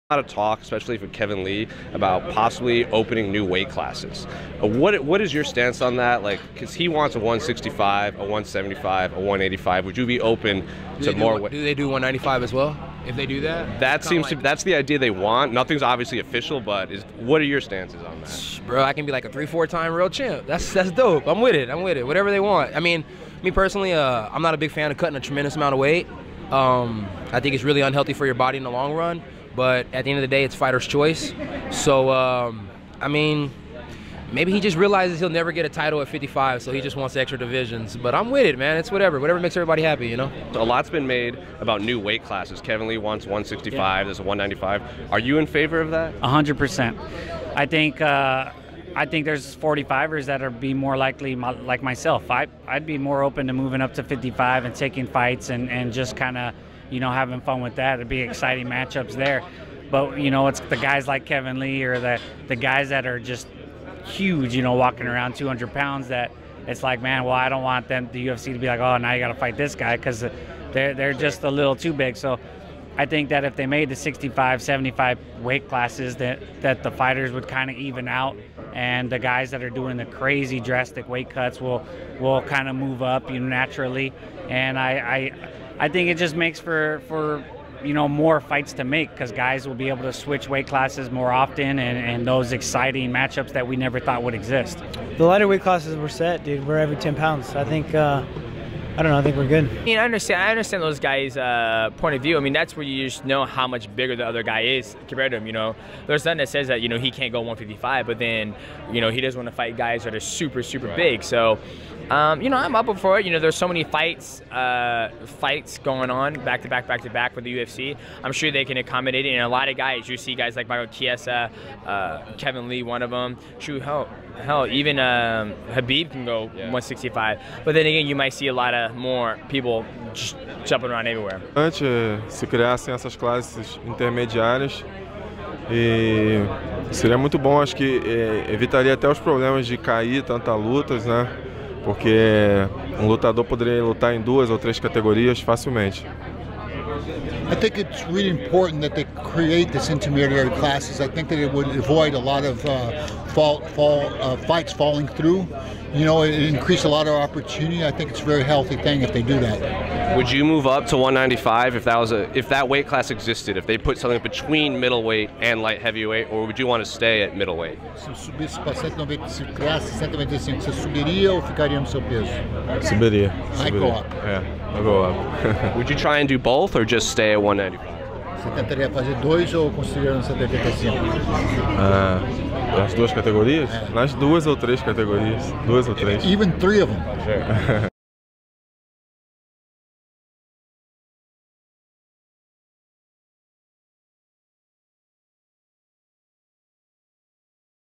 A lot of talk, especially for Kevin Lee, about possibly opening new weight classes. What is your stance on that? Like, because he wants a 165, a 175, a 185. Would you be open to more? Do they do 195 as well? If they do that, that seems to that's the idea they want. Nothing's obviously official, but what are your stances on that? Bro, I can be like a 3-4 time world champ. That's dope. I'm with it. Whatever they want. I mean, me personally, I'm not a big fan of cutting a tremendous amount of weight. I think it's really unhealthy for your body in the long run. But at the end of the day, it's fighter's choice. So, I mean, maybe he just realizes he'll never get a title at 55, so he just wants extra divisions. But I'm with it, man. It's whatever makes everybody happy, you know? A lot's been made about new weight classes. Kevin Lee wants 165, there's a 195. Are you in favor of that? 100%. I think there's 45ers that are be more likely like myself. I'd be more open to moving up to 55 and taking fights and just kind of, you know, having fun with that. It'd be exciting matchups there. But, you know, it's the guys like Kevin Lee or the guys that are just huge, you know, walking around 200 pounds that it's like, man, well, I don't want the UFC to be like, oh, now you got to fight this guy because they're just a little too big. So I think that if they made the 65, 75 weight classes, that the fighters would kind of even out, and the guys that are doing the crazy drastic weight cuts will kind of move up, you know, naturally. And I think it just makes for you know, more fights to make because guys will be able to switch weight classes more often and those exciting matchups that we never thought would exist. The lighter weight classes were set, dude. We're every 10 pounds. I think, I don't know, I think we're good. I mean, I understand those guys' point of view. I mean, that's where you just know how much bigger the other guy is compared to him, you know. There's nothing that says that, you know, he can't go 155, but then, you know, he doesn't want to fight guys that are super, super big. So, you know, I'm up for it. You know, there's so many fights going on back to back with the UFC. I'm sure they can accommodate it. And a lot of guys, you see guys like Michael Chiesa, Kevin Lee, one of them. Shoot, hell, even Habib can go 165. But then again, you might see a lot of more people just jumping around everywhere. Antes, se criassem essas classes intermediárias, e seria muito bom, acho que evitaria até os problemas de cair tantas lutas, né? Porque lutador poderia lutar em 2 ou 3 categorias facilmente. I think it's really important that they create this intermediary classes. I think that it would avoid a lot of fights falling through. You know, it increase a lot of opportunity. I think it's a very healthy thing if they do that. Would you move up to 195 if that weight class existed? If they put something between middleweight and light heavyweight, or would you want to stay at middleweight? Se subisse para 195, você subiria ou ficaria no seu peso? Subiria. I go up. Yeah, I'll go up. Would you try and do both or just stay at 195? Você tentaria fazer 2 ou considerando 75? As 2 categorias? Nas 2 ou 3 categorias. 2 ou 3. Even 3 of them. Sure.